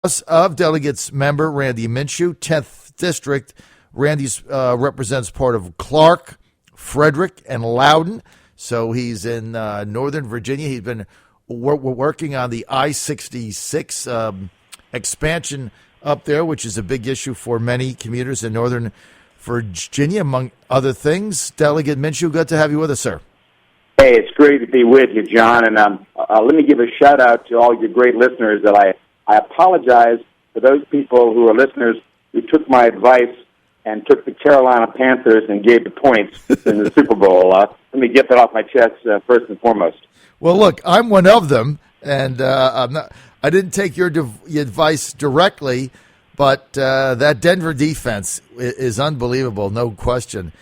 House of Delegates member Randy Minchew, 10th District. Randy represents part of Clark, Frederick, and Loudoun. So he's in Northern Virginia. He's been working on the I-66 expansion up there, which is a big issue for many commuters in Northern Virginia, among other things. Delegate Minchew, good to have you with us, sir. Hey, it's great to be with you, John. And let me give a shout-out to all your great listeners. That I apologize for those people who are listeners who took my advice and took the Carolina Panthers and gave the points in the Super Bowl. Let me get that off my chest first and foremost. Well, look, I'm one of them, and I didn't take your advice directly, but that Denver defense is unbelievable, no question.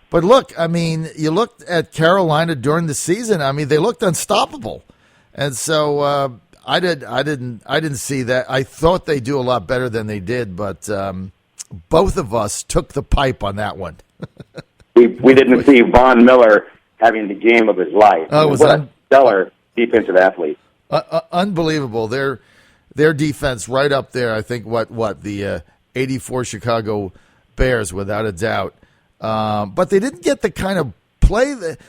But look, I mean, you looked at Carolina during the season. I mean, they looked unstoppable, and so I didn't see that. I thought they'd do a lot better than they did, but both of us took the pipe on that one. we didn't see Von Miller having the game of his life. Oh, it was what a stellar defensive athlete. Unbelievable. Their defense right up there. I think the 84 Chicago Bears, without a doubt. But they didn't get the kind of play that,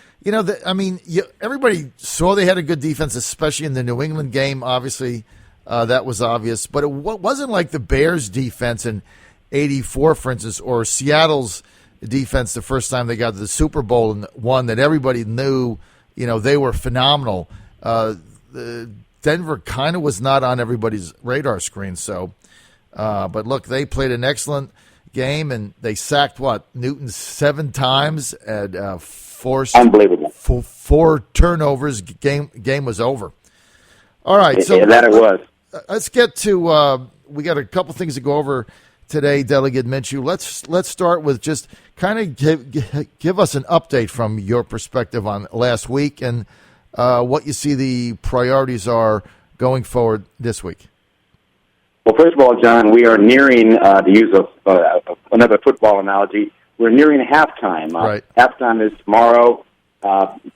everybody saw they had a good defense, especially in the New England game. Obviously, that was obvious. But it wasn't like the Bears' defense in 84, for instance, or Seattle's defense the first time they got to the Super Bowl and won, that everybody knew, they were phenomenal. Denver kind of was not on everybody's radar screen. So, but look, they played an excellent game, and they sacked Newton 7 times and forced unbelievable 4 turnovers. Game was over. All right, so that it was. Let's get to. We got a couple things to go over today, Delegate Minchew. Let's start with just kind of give us an update from your perspective on last week and what you see the priorities are going forward this week. Well, first of all, John, we are nearing, to use another football analogy, we're nearing halftime. Right. Halftime is tomorrow.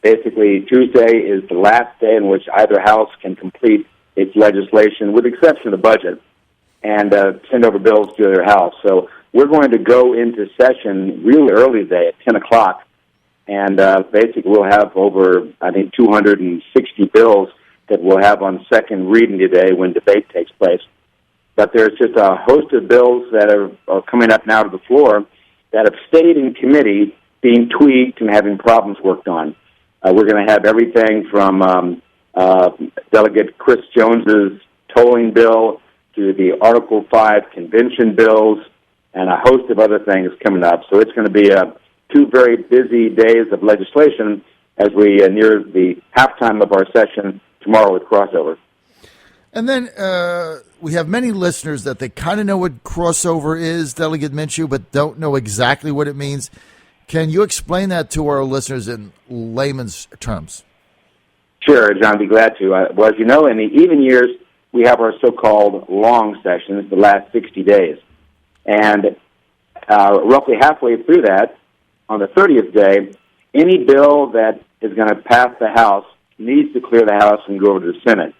Basically, Tuesday is the last day in which either house can complete its legislation, with the exception of the budget, and send over bills to their house. So we're going to go into session really early today at 10 o'clock, and basically we'll have over, I think, 260 bills that we'll have on second reading today when debate takes place. But there's just a host of bills that are coming up now to the floor that have stayed in committee being tweaked and having problems worked on. We're going to have everything from Delegate Chris Jones's tolling bill to the Article 5 convention bills and a host of other things coming up. So it's going to be 2 very busy days of legislation as we near the halftime of our session tomorrow with crossover. And then we have many listeners that they kind of know what crossover is, Delegate Minchew, but don't know exactly what it means. Can you explain that to our listeners in layman's terms? Sure, John, I'd be glad to. Well, as you know, in the even years, we have our so-called long sessions, the last 60 days. And roughly halfway through that, on the 30th day, any bill that is going to pass the House needs to clear the House and go over to the Senate.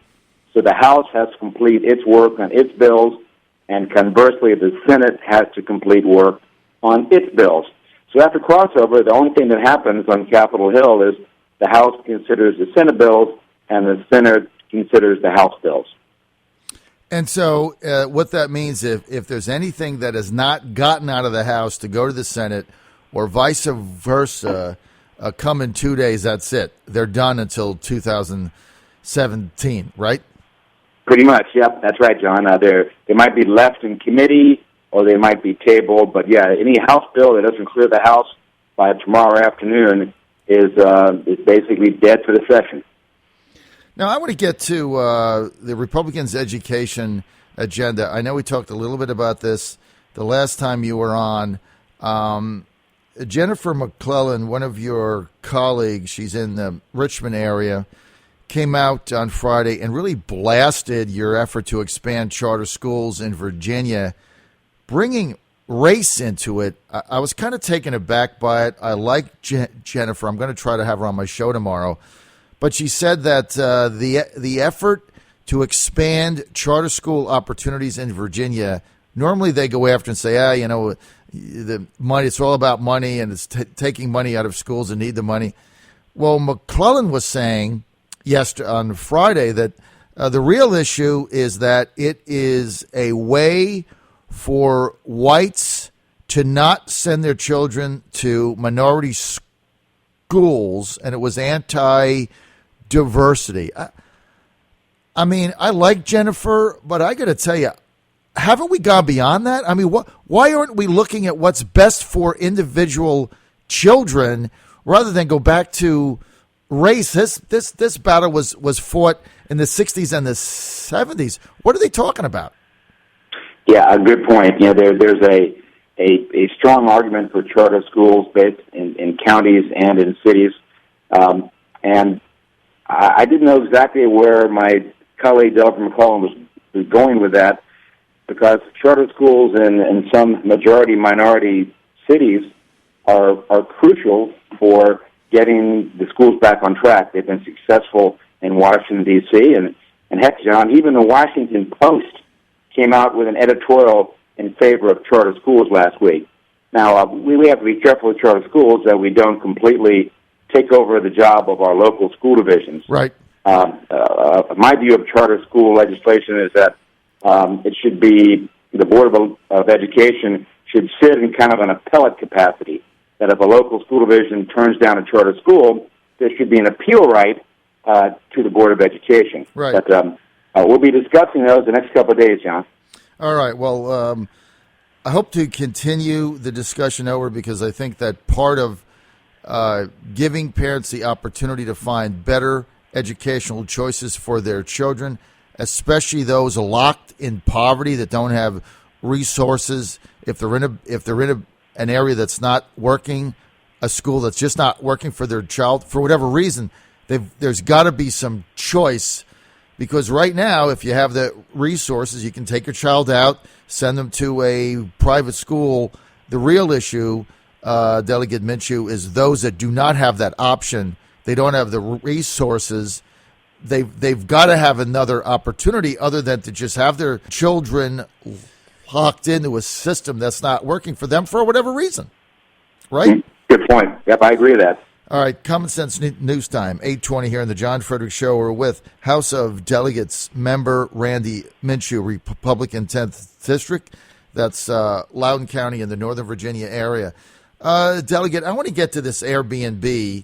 So the House has to complete its work on its bills, and conversely, the Senate has to complete work on its bills. So after crossover, the only thing that happens on Capitol Hill is the House considers the Senate bills, and the Senate considers the House bills. And so what that means, if there's anything that has not gotten out of the House to go to the Senate, or vice versa, come in 2 days, that's it. They're done until 2017, right? Pretty much, yep, that's right, John. They might be left in committee, or they might be tabled, but yeah, any House bill that doesn't clear the House by tomorrow afternoon is basically dead for the session. Now, I want to get to the Republicans' education agenda. I know we talked a little bit about this the last time you were on. Jennifer McClellan, one of your colleagues, she's in the Richmond area, came out on Friday and really blasted your effort to expand charter schools in Virginia, bringing race into it. I was kind of taken aback by it. I like Jennifer. I'm going to try to have her on my show tomorrow. But she said that the effort to expand charter school opportunities in Virginia. Normally they go after and say, the money, it's all about money, and it's taking money out of schools that need the money. Well, McClellan was saying on Friday that the real issue is that it is a way for whites to not send their children to minority schools, and it was anti-diversity. I mean, I like Jennifer, but I got to tell you, haven't we gone beyond that? I mean, why aren't we looking at what's best for individual children rather than go back to race? This battle was fought in the 60s and the 70s. What are they talking about? Yeah, a good point. There's a strong argument for charter schools based in counties and in cities. And I didn't know exactly where my colleague Delphin McClellan was going with that, because charter schools in some majority-minority cities are crucial for getting the schools back on track. They've been successful in Washington, D.C., and heck, John, even the Washington Post came out with an editorial in favor of charter schools last week. Now, we have to be careful with charter schools that we don't completely take over the job of our local school divisions. Right. My view of charter school legislation is that it should be, the Board of Education should sit in kind of an appellate capacity, that if a local school division turns down a charter school, there should be an appeal right to the Board of Education. Right. But we'll be discussing those the next couple of days, John. All right. Well, I hope to continue the discussion over, because I think that part of giving parents the opportunity to find better educational choices for their children, especially those locked in poverty that don't have resources, if they're in an area that's not working, a school that's just not working for their child for whatever reason, there's got to be some choice. Because right now, if you have the resources, you can take your child out, send them to a private school. The real issue, Delegate Minchew, is those that do not have that option. They don't have the resources. They've got to have another opportunity other than to just have their children locked into a system that's not working for them for whatever reason. Right? Good point. Yep, I agree with that. All right, Common Sense News Time, 8:20 here on the John Fredericks Show. We're with House of Delegates member Randy Minchew, Republican 10th District. That's Loudoun County in the Northern Virginia area. Delegate, I want to get to this Airbnb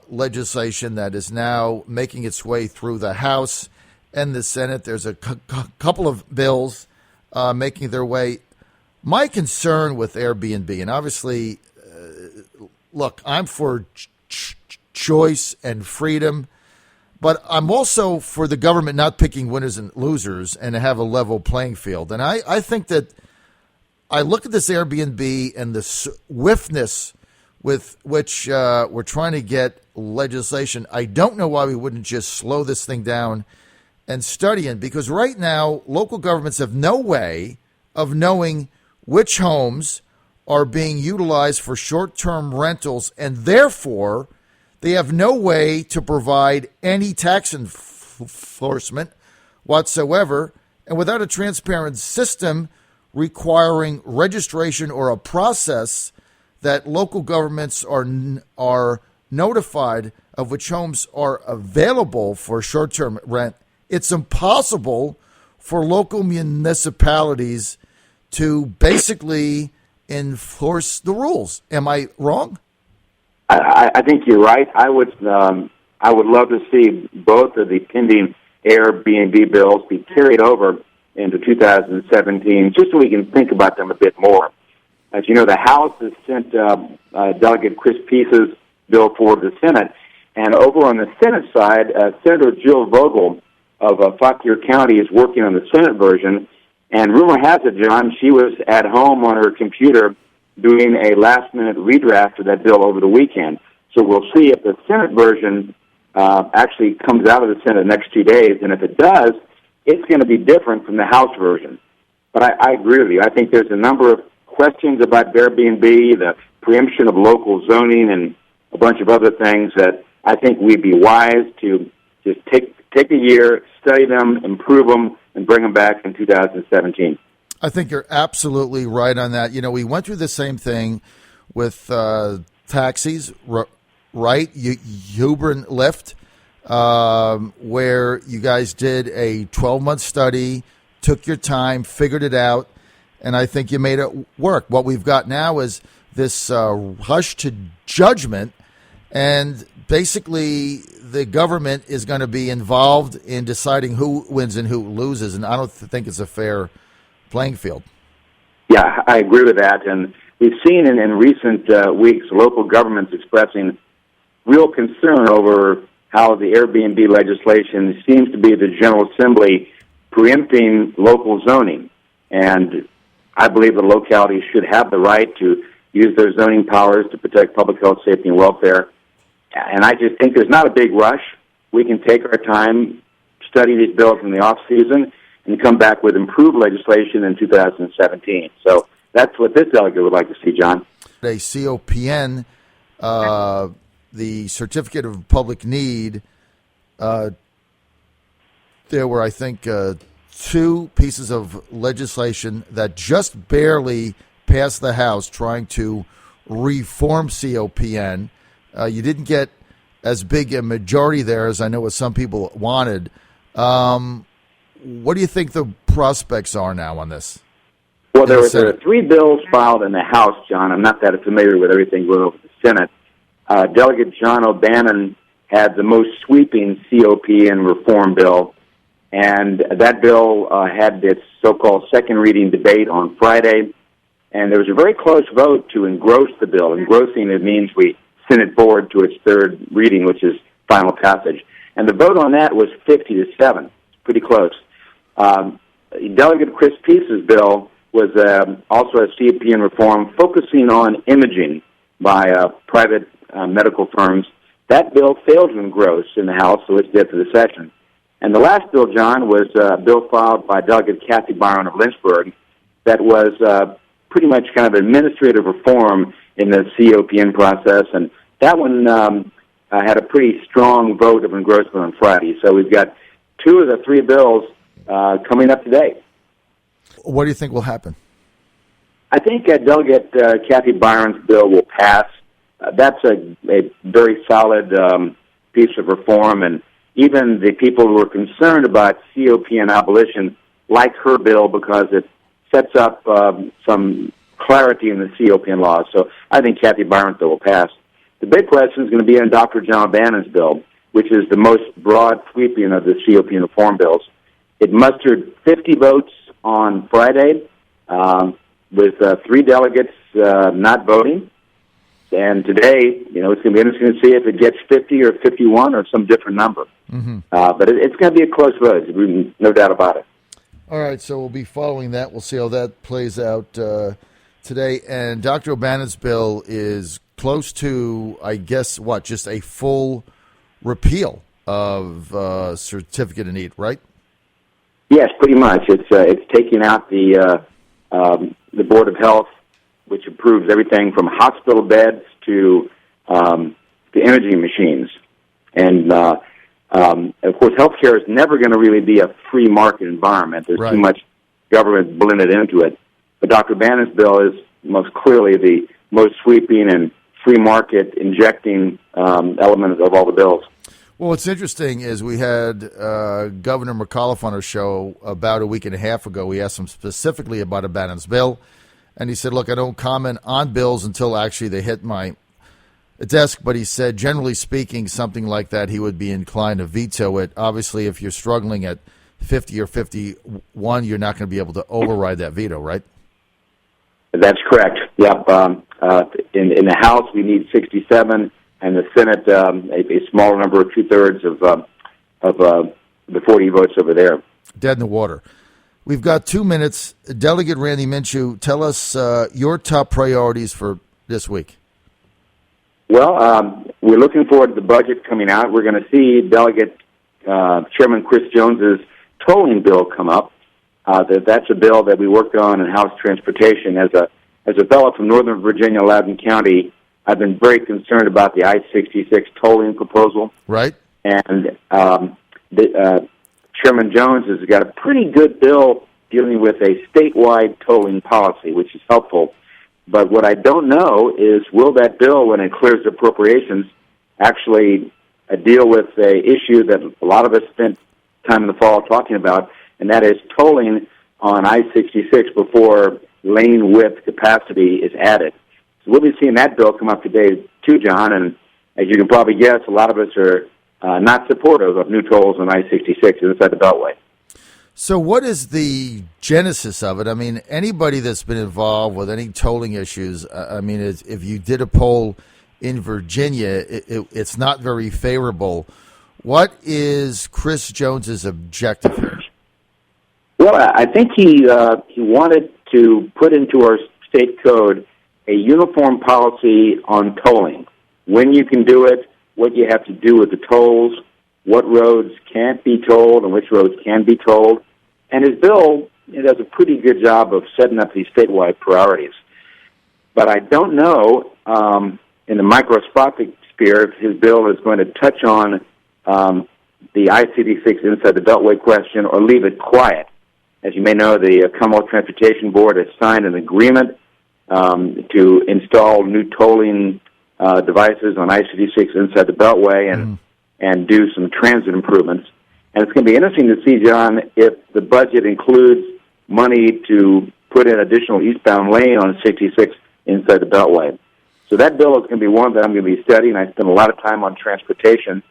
legislation that is now making its way through the House and the Senate. There's a couple of bills making their way. My concern with Airbnb, and obviously, look, I'm for choice and freedom, but I'm also for the government not picking winners and losers and to have a level playing field. And I think that I look at this Airbnb and the swiftness with which we're trying to get legislation. I don't know why we wouldn't just slow this thing down and study it, because right now local governments have no way of knowing which homes are being utilized for short-term rentals, and therefore they have no way to provide any tax enforcement whatsoever. And without a transparent system requiring registration or a process that local governments are notified of which homes are available for short-term rent, it's impossible for local municipalities to basically enforce the rules. Am I wrong? I think you're right. I would love to see both of the pending Airbnb bills be carried over into 2017, just so we can think about them a bit more. As you know, the House has sent Delegate Chris Peace's bill forward to the Senate, and over on the Senate side, Senator Jill Vogel of Fauquier County is working on the Senate version. And rumor has it, John, she was at home on her computer doing a last-minute redraft of that bill over the weekend. So we'll see if the Senate version actually comes out of the Senate the next 2 days. And if it does, it's going to be different from the House version. But I agree with you. I think there's a number of questions about Airbnb, the preemption of local zoning, and a bunch of other things that I think we'd be wise to just take take a year, study them, improve them, and bring them back in 2017. I think you're absolutely right on that. We went through the same thing with taxis, right? Uber and Lyft, where you guys did a 12-month study, took your time, figured it out, and I think you made it work. What we've got now is this hush to judgment, and basically the government is going to be involved in deciding who wins and who loses, and I don't think it's a fair playing field. Yeah, I agree with that, and we've seen in recent weeks local governments expressing real concern over how the Airbnb legislation seems to be the General Assembly preempting local zoning. And I believe the localities should have the right to use their zoning powers to protect public health, safety, and welfare. And I just think there's not a big rush. We can take our time, study these bills in the off-season, and come back with improved legislation in 2017. So that's what this delegate would like to see, John. A COPN, the Certificate of Public Need, there were, I think, two pieces of legislation that just barely passed the House trying to reform COPN. You didn't get as big a majority there as I know what some people wanted. What do you think the prospects are now on this? Well, there are three bills filed in the House, John. I'm not that familiar with everything going over the Senate. Delegate John O'Bannon had the most sweeping COPN reform bill, and that bill had its so-called second reading debate on Friday, and there was a very close vote to engross the bill. Engrossing, it means we send it forward to its third reading, which is final passage. And the vote on that was 50-7. Pretty close. Delegate Chris Peace's bill was also a COPN reform focusing on imaging by private medical firms. That bill failed to engross in the House, so it's dead for the session. And the last bill, John, was a bill filed by Delegate Kathy Byron of Lynchburg that was pretty much kind of administrative reform in the COPN process, and that one had a pretty strong vote of engrossment on Friday. So we've got two of the three bills coming up today. What do you think will happen? I think Delegate Kathy Byron's bill will pass. That's a very solid piece of reform, and even the people who are concerned about COPN abolition like her bill because it sets up some clarity in the COPN laws. So I think Kathy Byron's bill will pass. The big question is going to be on Dr. John O'Bannon's bill, which is the most broad sweeping of the COPN reform bills. It mustered 50 votes on Friday, with three delegates not voting. And today, it's going to be interesting to see if it gets 50 or 51 or some different number. Mm-hmm. But it's going to be a close vote, no doubt about it. All right, so we'll be following that. We'll see how that plays out today. And Dr. O'Bannon's bill is close to, I guess, just a full repeal of Certificate of Need, right? Yes, pretty much. It's taking out the Board of Health, which approves everything from hospital beds to imaging machines. And, of course, healthcare is never going to really be a free market environment. There's too much government blended into it. But Dr. Bannon's bill is most clearly the most sweeping and free market injecting element of all the bills. Well, what's interesting is we had Governor McAuliffe on our show about a week and a half ago. We asked him specifically about O'Bannon's bill, and he said, look, I don't comment on bills until actually they hit my desk, but he said, generally speaking, something like that, he would be inclined to veto it. Obviously, if you're struggling at 50 or 51, you're not going to be able to override that veto, right? That's correct. Yep. In the House, we need 67, and the Senate, a smaller number of 2/3 of the 40 votes over there. Dead in the water. We've got 2 minutes. Delegate Randy Minchew, tell us your top priorities for this week. Well, we're looking forward to the budget coming out. We're going to see Delegate Chairman Chris Jones's tolling bill come up. That's a bill that we worked on in House Transportation. As a fellow from Northern Virginia, Loudoun County, I've been very concerned about the I-66 tolling proposal. Right. And Chairman Jones has got a pretty good bill dealing with a statewide tolling policy, which is helpful. But what I don't know is, will that bill, when it clears appropriations, actually deal with an issue that a lot of us spent time in the fall talking about, and that is tolling on I-66 before lane width capacity is added. So we'll be seeing that bill come up today too, John, and as you can probably guess, a lot of us are not supportive of new tolls on I-66 inside the Beltway. So what is the genesis of it? I mean, anybody that's been involved with any tolling issues, I mean, if you did a poll in Virginia, it's not very favorable. What is Chris Jones's objective here? Well, I think he wanted to put into our state code a uniform policy on tolling. When you can do it, what you have to do with the tolls, what roads can't be tolled and which roads can be tolled. And his bill does a pretty good job of setting up these statewide priorities. But I don't know, in the microscopic sphere, if his bill is going to touch on the I-66 inside the Beltway question or leave it quiet. As you may know, the Commonwealth Transportation Board has signed an agreement to install new tolling devices on I-66 inside the Beltway and do some transit improvements. And it's going to be interesting to see, John, if the budget includes money to put in additional eastbound lane on 66 inside the Beltway. So that bill is going to be one that I'm going to be studying. I spend a lot of time on transportation.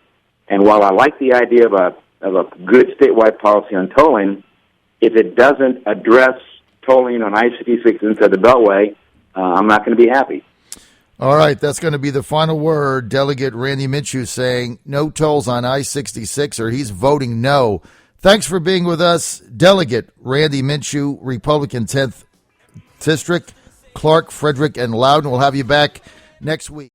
And while I like the idea of a good statewide policy on tolling, if it doesn't address tolling on I-66 inside the Beltway, I'm not going to be happy. All right, that's going to be the final word. Delegate Randy Minchew saying no tolls on I-66, or he's voting no. Thanks for being with us, Delegate Randy Minchew, Republican 10th District, Clark, Frederick, and Loudoun. We'll have you back next week.